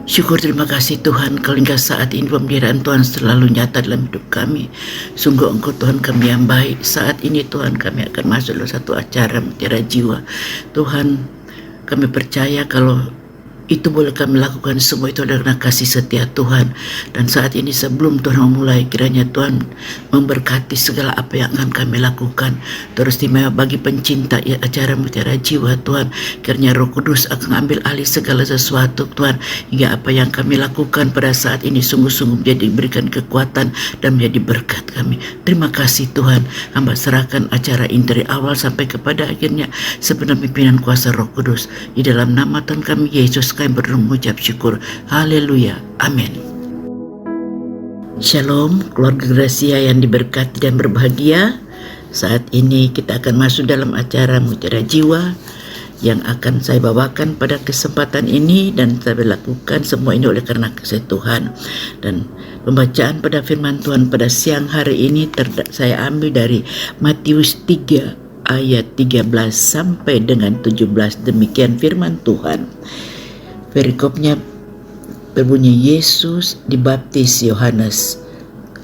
Syukur terima kasih Tuhan, kalau hingga saat ini pemeliharaan Tuhan selalu nyata dalam hidup kami. Sungguh Engkau Tuhan kami yang baik. Saat ini Tuhan kami akan masuk dalam satu acara Mutiara Jiwa. Tuhan, kami percaya kalau itu boleh kami lakukan semua itu adalah karena kasih setia Tuhan. Dan saat ini sebelum Tuhan memulai, kiranya Tuhan memberkati segala apa yang akan kami lakukan. Terus istimewa bagi pencinta ya acara Mutiara Jiwa Tuhan, kiranya Roh Kudus akan ambil alih segala sesuatu Tuhan, hingga apa yang kami lakukan pada saat ini sungguh-sungguh menjadi berikan kekuatan dan menjadi berkat kami. Terima kasih Tuhan, hamba serahkan acara ini dari awal sampai kepada akhirnya sepenuh pimpinan kuasa Roh Kudus. Di dalam nama Tuhan kami Yesus kami mengucap syukur. Haleluya. Amin. Shalom keluarga Gracia yang diberkati dan berbahagia. Saat ini kita akan masuk dalam acara Mutiara Jiwa yang akan saya bawakan pada kesempatan ini, dan saya lakukan semua ini oleh karena kasih Tuhan. Dan pembacaan pada firman Tuhan pada siang hari ini saya ambil dari Matius 3 ayat 13 sampai dengan 17. Demikian firman Tuhan. Perikopnya berbunyi, Yesus dibaptis Yohanes.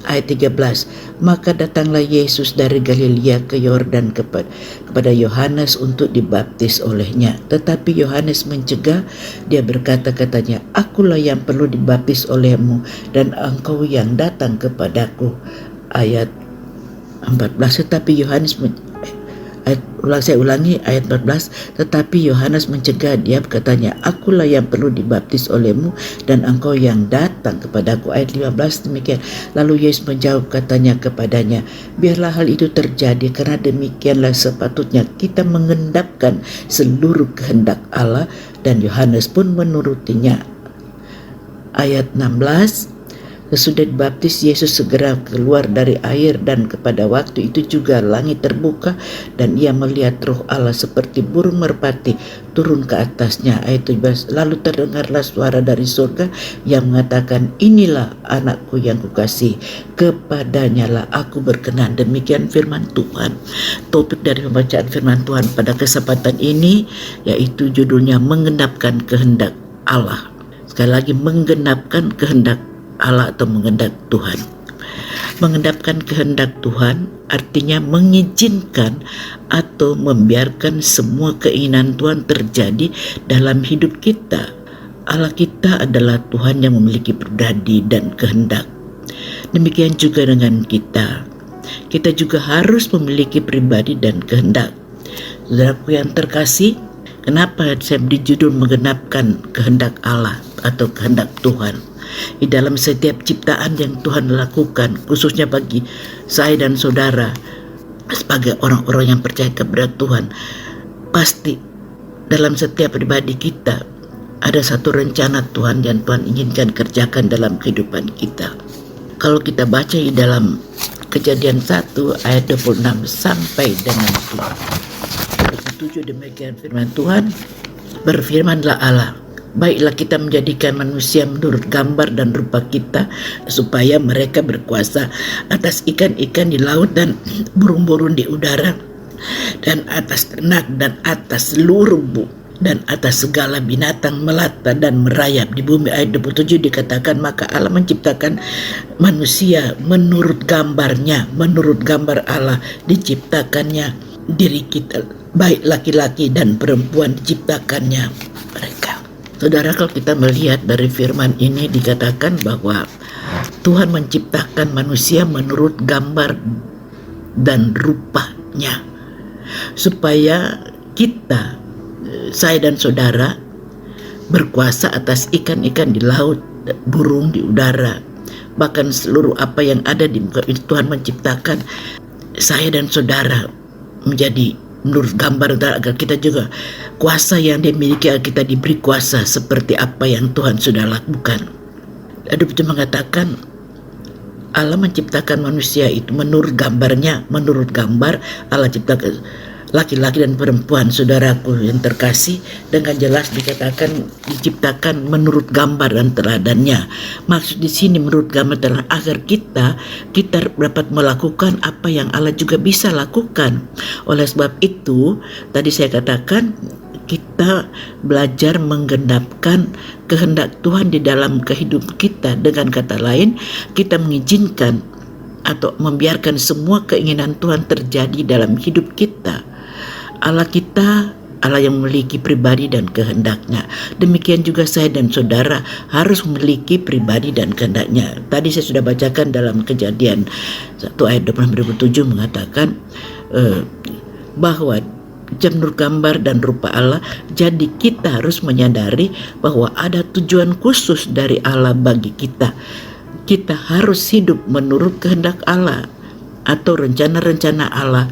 Ayat 13, maka datanglah Yesus dari Galilea ke Yordan kepada Yohanes untuk dibaptis olehnya. Tetapi Yohanes mencegah, dia berkata katanya, akulah yang perlu dibaptis olehmu, dan engkau yang datang kepadaku. Ayat 14, tetapi Yohanes saya ulangi ayat 14, tetapi Yohanes mencegah dia berkatanya, akulah yang perlu dibaptis olehmu dan engkau yang datang kepadaku. Ayat 15 demikian, lalu Yesus menjawab katanya kepadanya, biarlah hal itu terjadi, karena demikianlah sepatutnya kita mengendapkan seluruh kehendak Allah. Dan Yohanes pun menurutinya. Ayat 16, sesudah dibaptis Yesus segera keluar dari air, dan kepada waktu itu juga langit terbuka dan ia melihat Roh Allah seperti burung merpati turun ke atasnya. Ayat 17, lalu terdengarlah suara dari surga yang mengatakan, inilah anakku yang kukasihi, kepadanya lah aku berkenan. Demikian firman Tuhan. Topik dari pembacaan firman Tuhan pada kesempatan ini yaitu judulnya menggenapkan kehendak Allah. Sekali lagi, menggenapkan kehendak Allah atau mengendap Tuhan. Mengendapkan kehendak Tuhan artinya mengizinkan atau membiarkan semua keinginan Tuhan terjadi dalam hidup kita. Allah kita adalah Tuhan yang memiliki pribadi dan kehendak. Demikian juga dengan kita. Kita juga harus memiliki pribadi dan kehendak. Saudaraku yang terkasih, kenapa saya beri judul menggenapkan kehendak Allah atau kehendak Tuhan? Di dalam setiap ciptaan yang Tuhan lakukan, khususnya bagi saya dan saudara sebagai orang-orang yang percaya kepada Tuhan, pasti dalam setiap pribadi kita ada satu rencana Tuhan yang Tuhan inginkan kerjakan dalam kehidupan kita. Kalau kita baca di dalam Kejadian 1 ayat 26 sampai dengan 27, demikian firman Tuhan, berfirmanlah Allah, baiklah kita menjadikan manusia menurut gambar dan rupa kita, supaya mereka berkuasa atas ikan-ikan di laut dan burung-burung di udara, dan atas ternak dan atas seluruh dan atas segala binatang melata dan merayap di bumi. Ayat 27 dikatakan, maka Allah menciptakan manusia menurut gambarnya, menurut gambar Allah diciptakannya diri kita, baik laki-laki dan perempuan diciptakannya mereka. Saudara, kalau kita melihat dari firman ini dikatakan bahwa Tuhan menciptakan manusia menurut gambar dan rupanya, supaya kita, saya dan saudara, berkuasa atas ikan-ikan di laut, burung di udara, bahkan seluruh apa yang ada di muka ini. Tuhan menciptakan saya dan saudara menjadi menurut gambar, agar kita juga kuasa yang dimiliki, agar kita diberi kuasa seperti apa yang Tuhan sudah lakukan. Ada itu mengatakan Allah menciptakan manusia itu menurut gambarnya, menurut gambar Allah ciptakan laki-laki dan perempuan. Saudaraku yang terkasih, dengan jelas dikatakan diciptakan menurut gambar dan teladannya. Maksud di sini menurut gambar dan agar kita dapat melakukan apa yang Allah juga bisa lakukan. Oleh sebab itu, tadi saya katakan kita belajar menggenapkan kehendak Tuhan di dalam kehidupan kita. Dengan kata lain, kita mengizinkan atau membiarkan semua keinginan Tuhan terjadi dalam hidup kita. Allah kita Allah yang memiliki pribadi dan kehendaknya. Demikian juga saya dan saudara harus memiliki pribadi dan kehendaknya. Tadi saya sudah bacakan dalam Kejadian 1 ayat 26-27 mengatakan bahwa menurut gambar dan rupa Allah. Jadi kita harus menyadari bahwa ada tujuan khusus dari Allah bagi kita. Kita harus hidup menurut kehendak Allah atau rencana-rencana Allah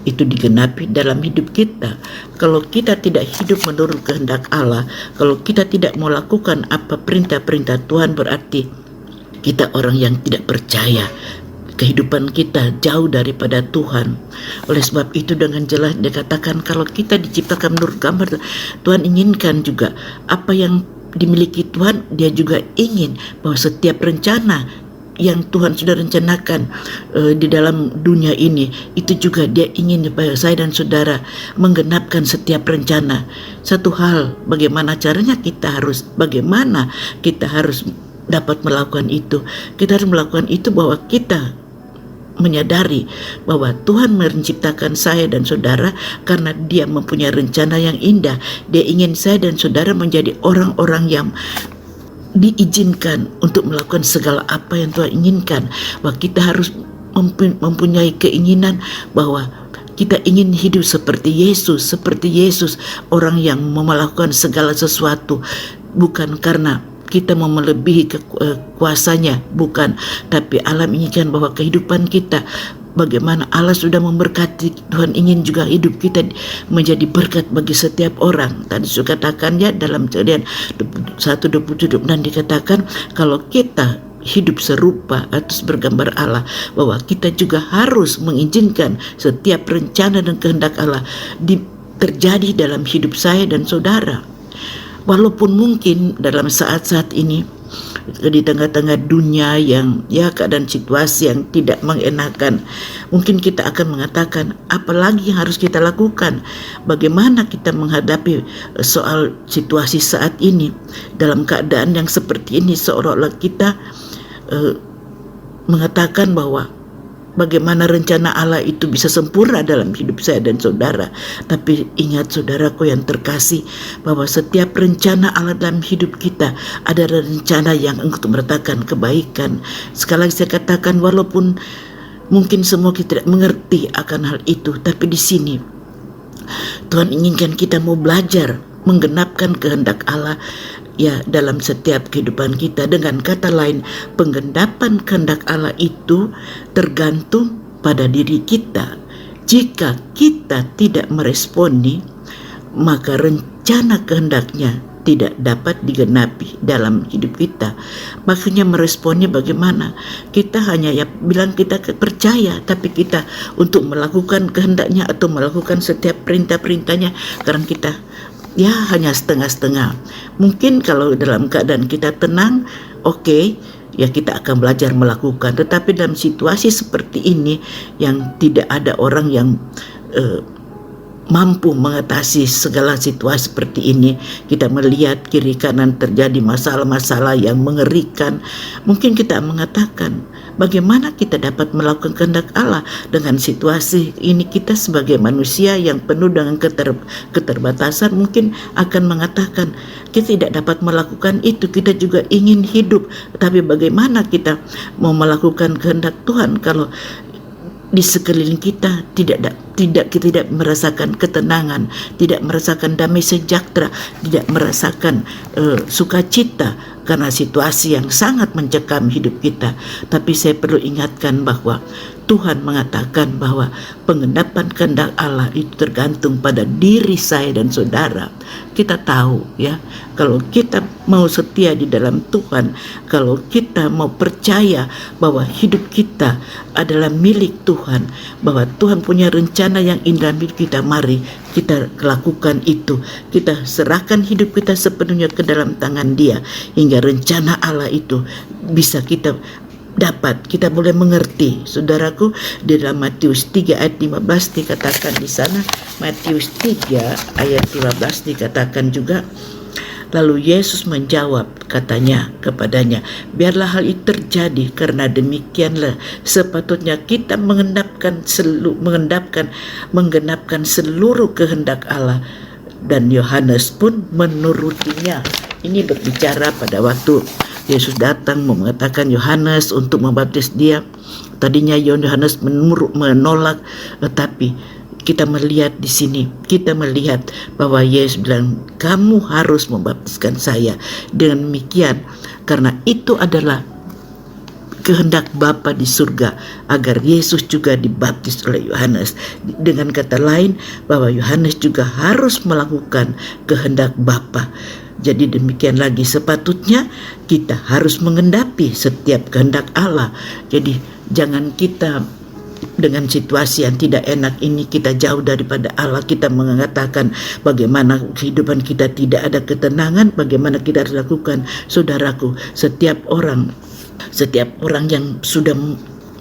itu digenapi dalam hidup kita. Kalau kita tidak hidup menurut kehendak Allah, kalau kita tidak melakukan apa perintah-perintah Tuhan, berarti kita orang yang tidak percaya. Kehidupan kita jauh daripada Tuhan. Oleh sebab itu dengan jelas dikatakan kalau kita diciptakan menurut gambar Tuhan, inginkan juga apa yang dimiliki Tuhan, dia juga ingin bahwa setiap rencana yang Tuhan sudah rencanakan di dalam dunia ini, itu juga dia ingin supaya saya dan saudara menggenapkan setiap rencana. Satu hal, bagaimana bagaimana kita harus dapat melakukan itu. Kita harus melakukan itu bahwa kita menyadari bahwa Tuhan menciptakan saya dan saudara karena dia mempunyai rencana yang indah. Dia ingin saya dan saudara menjadi orang-orang yang diizinkan untuk melakukan segala apa yang Tuhan inginkan. Bahwa kita harus mempunyai keinginan bahwa kita ingin hidup seperti Yesus, orang yang melakukan segala sesuatu bukan karena kita mau melebihi kuasanya, bukan, tapi Allah menginginkan bahwa kehidupan kita, bagaimana Allah sudah memberkati, Tuhan ingin juga hidup kita menjadi berkat bagi setiap orang. Tadi saya katakan ya dalam Kejadian 1:27 dan dikatakan kalau kita hidup serupa atau bergambar Allah, bahwa kita juga harus mengizinkan setiap rencana dan kehendak Allah terjadi dalam hidup saya dan saudara. Walaupun mungkin dalam saat-saat ini di tengah-tengah dunia yang keadaan situasi yang tidak mengenakan, mungkin kita akan mengatakan apalagi yang harus kita lakukan, bagaimana kita menghadapi soal situasi saat ini dalam keadaan yang seperti ini, seolah-olah kita mengatakan bahwa bagaimana rencana Allah itu bisa sempurna dalam hidup saya dan saudara. Tapi ingat saudaraku yang terkasih, bahwa setiap rencana Allah dalam hidup kita adalah rencana yang untuk meratakan kebaikan. Sekali lagi saya katakan, walaupun mungkin semua kita tidak mengerti akan hal itu, tapi di sini Tuhan inginkan kita mau belajar menggenapkan kehendak Allah dalam setiap kehidupan kita. Dengan kata lain, penggenapan kehendak Allah itu tergantung pada diri kita. Jika kita tidak meresponi, maka rencana kehendaknya tidak dapat digenapi dalam hidup kita. Maksudnya meresponnya bagaimana? Kita hanya bilang kita percaya, tapi kita untuk melakukan kehendaknya atau melakukan setiap perintah-perintahnya, karena kita hanya setengah-setengah. Mungkin kalau dalam keadaan kita tenang, kita akan belajar melakukan. Tetapi dalam situasi seperti ini yang tidak ada orang yang mampu mengatasi segala situasi seperti ini, kita melihat kiri kanan terjadi masalah-masalah yang mengerikan, mungkin kita mengatakan, bagaimana kita dapat melakukan kehendak Allah dengan situasi ini? Kita sebagai manusia yang penuh dengan keterbatasan mungkin akan mengatakan kita tidak dapat melakukan itu. Kita juga ingin hidup, tapi bagaimana kita mau melakukan kehendak Tuhan kalau di sekeliling kita tidak merasakan ketenangan, tidak merasakan damai sejahtera, tidak merasakan sukacita karena situasi yang sangat mencekam hidup kita. Tapi saya perlu ingatkan bahwa Tuhan mengatakan bahwa penggenapan kehendak Allah itu tergantung pada diri saya dan saudara. Kita tahu kalau kita mau setia di dalam Tuhan, kalau kita mau percaya bahwa hidup kita adalah milik Tuhan, bahwa Tuhan punya rencana yang indah hidup kita, mari kita lakukan itu. Kita serahkan hidup kita sepenuhnya ke dalam tangan Dia, hingga rencana Allah itu bisa kita dapat, kita boleh mengerti. Saudaraku, di dalam Matius 3 ayat 15 dikatakan di sana, Matius 3 ayat 15 dikatakan juga, lalu Yesus menjawab, katanya kepadanya, biarlah hal itu terjadi, karena demikianlah sepatutnya kita menggenapkan seluruh kehendak Allah. Dan Yohanes pun menurutinya. Ini berbicara pada waktu Yesus datang mengatakan Yohanes untuk membaptis dia. Tadinya Yohanes menolak, tetapi kita melihat di sini, kita melihat bahwa Yesus bilang, kamu harus membaptiskan saya. Dengan demikian, karena itu adalah kehendak Bapa di surga, agar Yesus juga dibaptis oleh Yohanes. Dengan kata lain, bahwa Yohanes juga harus melakukan kehendak Bapa. Jadi demikian lagi sepatutnya kita harus mengendapi setiap kehendak Allah. Jadi jangan kita dengan situasi yang tidak enak ini kita jauh daripada Allah, kita mengatakan bagaimana kehidupan kita tidak ada ketenangan, bagaimana kita harus lakukan. Saudaraku, setiap orang yang sudah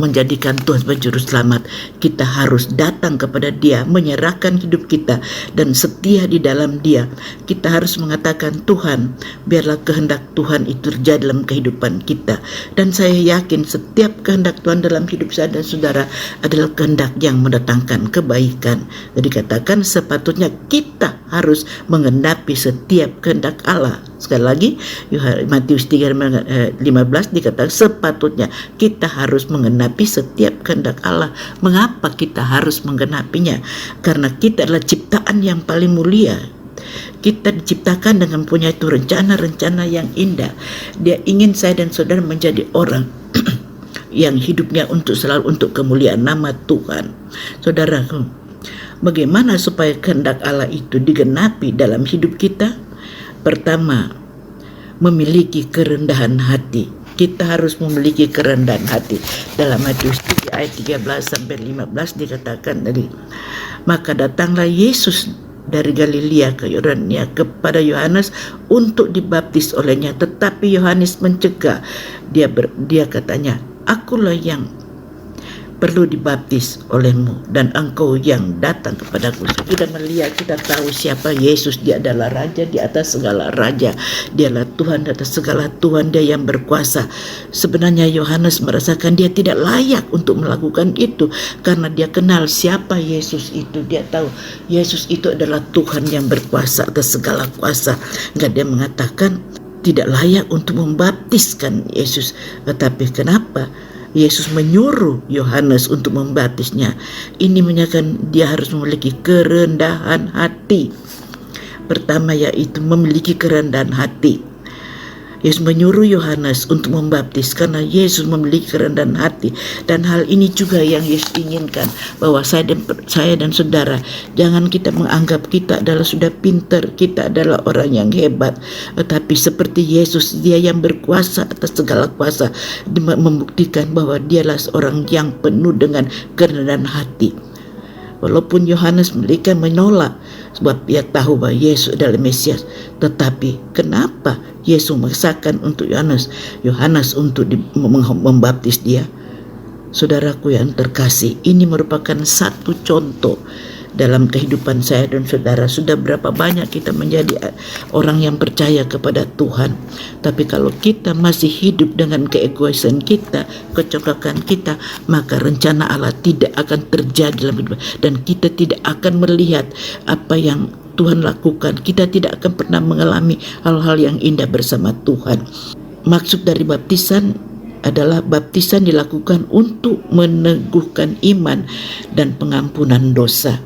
menjadikan Tuhan sebagai juru selamat, kita harus datang kepada Dia, menyerahkan hidup kita dan setia di dalam Dia. Kita harus mengatakan, Tuhan, biarlah kehendak Tuhan itu terjadi dalam kehidupan kita. Dan saya yakin setiap kehendak Tuhan dalam hidup saya dan saudara adalah kehendak yang mendatangkan kebaikan. Jadi katakan sepatutnya kita harus mengenapi setiap kehendak Allah. Sekali lagi, Matius 3:15 dikatakan sepatutnya kita harus menggenapi setiap kehendak Allah. Mengapa kita harus menggenapinya? Karena kita adalah ciptaan yang paling mulia. Kita diciptakan dengan punya itu rencana-rencana yang indah. Dia ingin saya dan saudara menjadi orang yang hidupnya selalu untuk kemuliaan nama Tuhan. Saudaraku, bagaimana supaya kehendak Allah itu digenapi dalam hidup kita? Pertama, memiliki kerendahan hati. Kita harus memiliki kerendahan hati. Dalam Matius 3 ayat 13-15 dikatakan tadi, maka datanglah Yesus dari Galilea ke Yordania kepada Yohanes untuk dibaptis olehnya, tetapi Yohanes mencegah. Dia katanya, akulah yang perlu dibaptis olehmu dan engkau yang datang kepadaku. Kita melihat, kita tahu siapa Yesus. Dia adalah Raja di atas segala raja. Dialah Tuhan di atas segala Tuhan. Dia yang berkuasa. Sebenarnya Yohanes merasakan dia tidak layak untuk melakukan itu, karena dia kenal siapa Yesus itu. Dia tahu Yesus itu adalah Tuhan yang berkuasa atas segala kuasa. Enggak, dia mengatakan tidak layak untuk membaptiskan Yesus. Tetapi kenapa Yesus menyuruh Yohanes untuk membaptisnya? Ini menyatakan dia harus memiliki kerendahan hati. Pertama, yaitu memiliki kerendahan hati. Yesus menyuruh Yohanes untuk membaptis karena Yesus memiliki kerendahan hati. Dan hal ini juga yang Yesus inginkan, bahwa saya dan saudara, jangan kita menganggap kita adalah sudah pintar, kita adalah orang yang hebat. Tetapi seperti Yesus, dia yang berkuasa atas segala kuasa, membuktikan bahwa dialah seorang yang penuh dengan kerendahan hati. Walaupun Yohanes mereka menolak, sebab dia tahu bahwa Yesus adalah Mesias. Tetapi kenapa Yesus memaksakan untuk Yohanes untuk membaptis dia? Saudaraku yang terkasih, ini merupakan satu contoh dalam kehidupan saya dan saudara. Sudah berapa banyak kita menjadi orang yang percaya kepada Tuhan, tapi kalau kita masih hidup dengan keegoisan kita, kecongkakan kita, maka rencana Allah tidak akan terjadi dalam hidup, dan kita tidak akan melihat apa yang Tuhan lakukan. Kita tidak akan pernah mengalami hal-hal yang indah bersama Tuhan. Maksud dari baptisan adalah baptisan dilakukan untuk meneguhkan iman dan pengampunan dosa,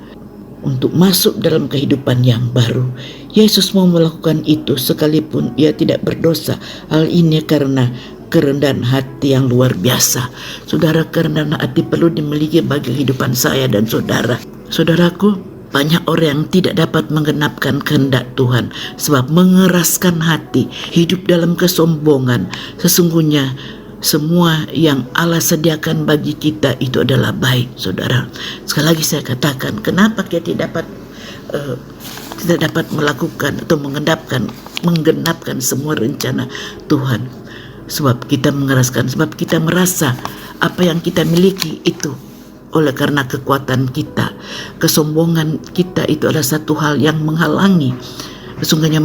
untuk masuk dalam kehidupan yang baru. Yesus mau melakukan itu sekalipun ia tidak berdosa. Hal ini karena kerendahan hati yang luar biasa. Saudara, kerendahan hati perlu dimiliki bagi kehidupan saya dan saudara. Saudaraku, banyak orang yang tidak dapat menggenapkan kehendak Tuhan sebab mengeraskan hati, hidup dalam kesombongan. Sesungguhnya semua yang Allah sediakan bagi kita itu adalah baik, saudara. Sekali lagi saya katakan, kenapa kita tidak dapat melakukan atau menggenapkan semua rencana Tuhan? sebab kita mengeraskan, sebab kita merasa apa yang kita miliki itu oleh karena kekuatan kita, kesombongan kita itu adalah satu hal yang menghalangi. Sesungguhnya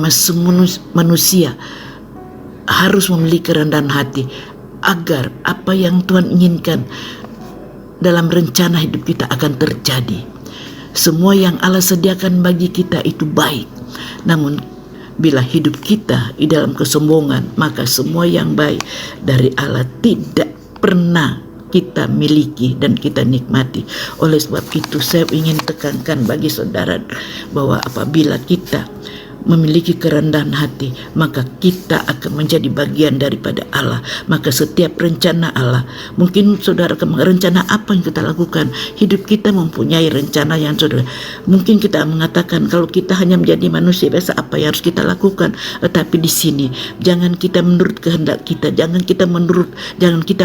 manusia harus memiliki kerendahan hati agar apa yang Tuhan inginkan dalam rencana hidup kita akan terjadi. Semua yang Allah sediakan bagi kita itu baik. Namun bila hidup kita di dalam kesombongan, maka semua yang baik dari Allah tidak pernah kita miliki dan kita nikmati. Oleh sebab itu saya ingin tekankan bagi saudara bahwa apabila kita memiliki kerendahan hati, maka kita akan menjadi bagian daripada Allah. Maka setiap rencana Allah, mungkin saudara rencana apa yang kita lakukan, hidup kita mempunyai rencana yang saudara. Mungkin kita mengatakan kalau kita hanya menjadi manusia biasa, apa yang harus kita lakukan? Tetapi di sini jangan kita menurut kehendak kita, jangan kita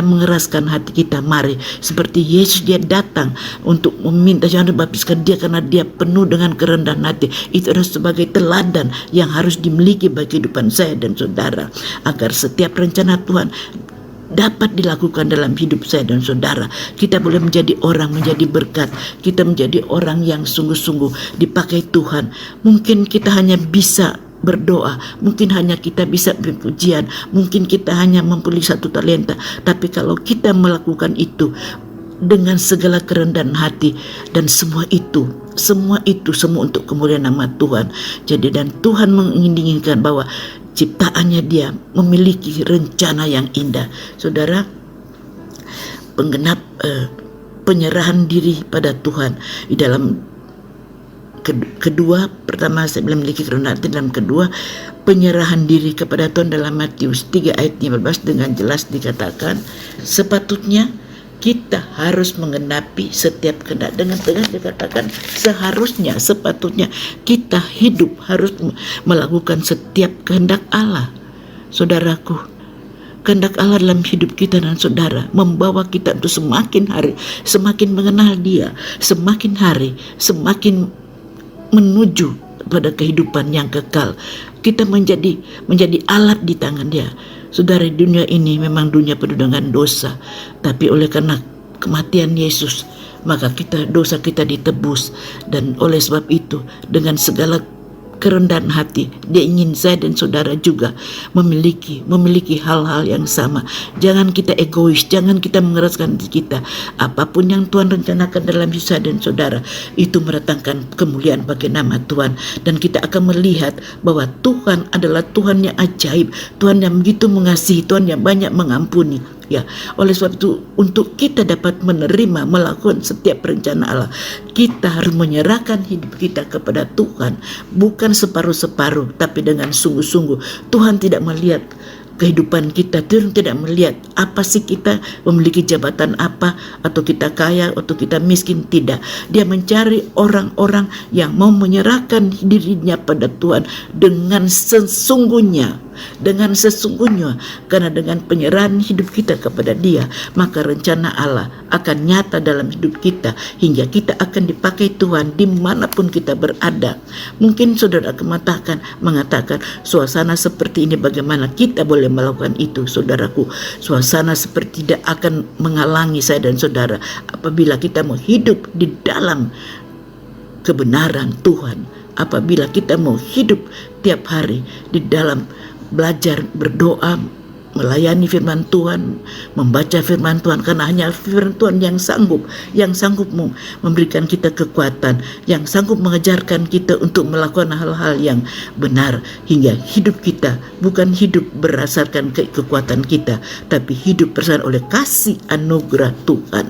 mengeraskan hati kita. Mari seperti Yesus, dia datang untuk meminta jangan dibaptiskan dia karena dia penuh dengan kerendahan hati. Itu adalah sebagai teladan yang harus dimiliki bagi kehidupan saya dan saudara, agar setiap rencana Tuhan dapat dilakukan dalam hidup saya dan saudara. Kita boleh menjadi orang, menjadi berkat. Kita menjadi orang yang sungguh-sungguh dipakai Tuhan. Mungkin kita hanya bisa berdoa, mungkin hanya kita bisa berpujian, mungkin kita hanya mempunyai satu talenta. Tapi kalau kita melakukan itu dengan segala kerendahan hati, dan semua itu untuk kemuliaan nama Tuhan. Jadi dan Tuhan menginginkan bahwa ciptaannya dia memiliki rencana yang indah. Saudara, penggenap penyerahan diri pada Tuhan di dalam kedua, pertama saya memiliki kerendahan hati, dalam kedua penyerahan diri kepada Tuhan dalam Matius 3 ayat 15 dengan jelas dikatakan sepatutnya kita harus menggenapi setiap kehendak. Dengan tegas dikatakan seharusnya, sepatutnya kita hidup harus melakukan setiap kehendak Allah. Saudaraku, kehendak Allah dalam hidup kita dan saudara membawa kita untuk semakin hari semakin mengenal dia, semakin hari semakin menuju pada kehidupan yang kekal. Kita menjadi alat di tangan dia. Saudara, dunia ini memang dunia penuh dengan dosa, tapi oleh karena kematian Yesus, maka dosa kita ditebus. Dan oleh sebab itu, dengan segala kerendahan hati, dia ingin saya dan saudara juga memiliki hal-hal yang sama. Jangan kita egois, jangan kita mengeraskan diri kita. Apapun yang Tuhan rencanakan dalam hidup saya dan saudara, itu mendatangkan kemuliaan bagi nama Tuhan. Dan kita akan melihat bahwa Tuhan adalah Tuhan yang ajaib, Tuhan yang begitu mengasihi, Tuhan yang banyak mengampuni. Ya, oleh sebab itu untuk kita dapat menerima, melakukan setiap rencana Allah, kita harus menyerahkan hidup kita kepada Tuhan, bukan separuh-separuh, tapi dengan sungguh-sungguh. Tuhan tidak melihat kehidupan kita, Tuhan tidak melihat apa sih kita memiliki jabatan apa, atau kita kaya atau kita miskin, tidak. Dia mencari orang-orang yang mau menyerahkan dirinya pada Tuhan dengan sesungguhnya, karena dengan penyerahan hidup kita kepada dia, maka rencana Allah akan nyata dalam hidup kita, hingga kita akan dipakai Tuhan dimanapun kita berada. Mungkin saudara mengatakan suasana seperti ini bagaimana kita boleh melakukan itu? Saudaraku, suasana seperti tidak akan menghalangi saya dan saudara apabila kita mau hidup di dalam kebenaran Tuhan, apabila kita mau hidup tiap hari di dalam belajar berdoa, melayani firman Tuhan, membaca firman Tuhan, karena hanya firman Tuhan yang sanggup memberikan kita kekuatan, yang sanggup mengajarkan kita untuk melakukan hal-hal yang benar, hingga hidup kita bukan hidup berdasarkan kekuatan kita, tapi hidup berdasarkan oleh kasih anugerah Tuhan.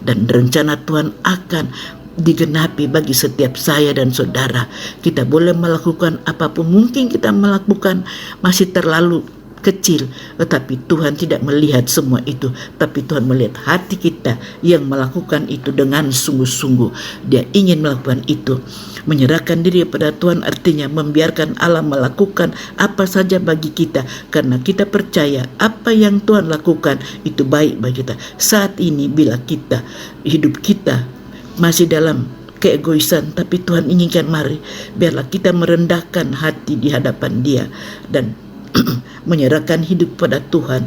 Dan rencana Tuhan akan digenapi bagi setiap saya dan saudara. Kita boleh melakukan apapun, mungkin kita melakukan masih terlalu kecil, tetapi Tuhan tidak melihat semua itu, tapi Tuhan melihat hati kita yang melakukan itu dengan sungguh-sungguh. Dia ingin melakukan itu. Menyerahkan diri kepada Tuhan artinya membiarkan Allah melakukan apa saja bagi kita, karena kita percaya apa yang Tuhan lakukan itu baik bagi kita. Saat ini bila hidup kita masih dalam keegoisan, tapi Tuhan inginkan mari biarlah kita merendahkan hati di hadapan dia dan menyerahkan hidup pada Tuhan.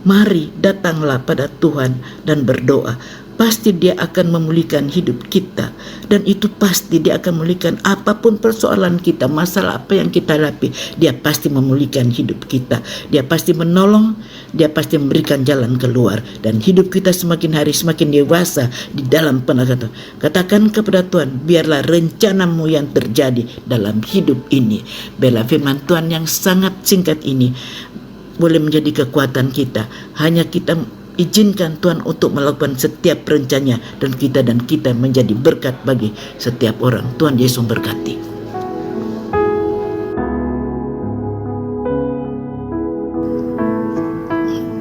Mari datanglah pada Tuhan dan berdoa. Pasti Dia akan memulihkan hidup kita, dan itu pasti Dia akan memulihkan apapun persoalan kita, masalah apa yang kita hadapi. Dia pasti memulihkan hidup kita, Dia pasti menolong, Dia pasti memberikan jalan keluar, dan hidup kita semakin hari semakin dewasa di dalam penagakan. Katakan kepada Tuhan, biarlah rencanamu yang terjadi dalam hidup ini. Biarlah firman Tuhan yang sangat singkat ini boleh menjadi kekuatan kita. Hanya kita izinkan Tuhan untuk melakukan setiap rencananya, dan kita menjadi berkat bagi setiap orang. Tuhan Yesus memberkati.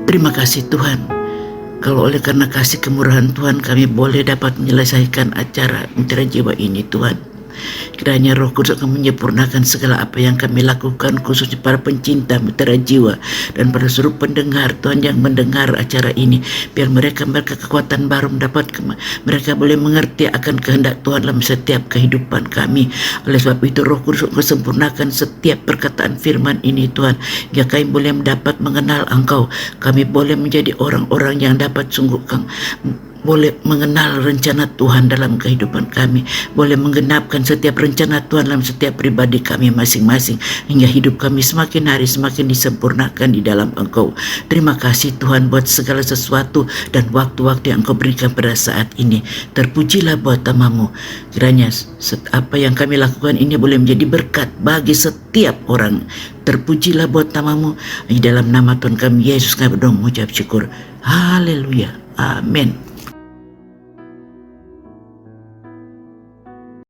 Terima kasih Tuhan, kalau oleh karena kasih kemurahan Tuhan kami boleh dapat menyelesaikan acara Mutiara Jiwa ini Tuhan. Kiranya Roh Kudus akan menyempurnakan segala apa yang kami lakukan, khususnya para pencinta Mutiara Jiwa dan para seluruh pendengar Tuhan yang mendengar acara ini. Biar mereka kekuatan baru mendapat, mereka boleh mengerti akan kehendak Tuhan dalam setiap kehidupan kami. Oleh sebab itu Roh Kudus sempurnakan setiap perkataan firman ini Tuhan, hingga kami boleh mendapat mengenal Engkau. Kami boleh menjadi orang-orang yang dapat sungguh boleh mengenal rencana Tuhan dalam kehidupan kami, boleh menggenapkan setiap rencana Tuhan dalam setiap pribadi kami masing-masing, hingga hidup kami semakin hari semakin disempurnakan di dalam Engkau. Terima kasih Tuhan buat segala sesuatu dan waktu-waktu yang Engkau berikan pada saat ini. Terpujilah buat namamu. Kiranya apa yang kami lakukan ini boleh menjadi berkat bagi setiap orang. Terpujilah buat namamu. Di dalam nama Tuhan kami Yesus kami berdoa mengucap syukur. Haleluya. Amin.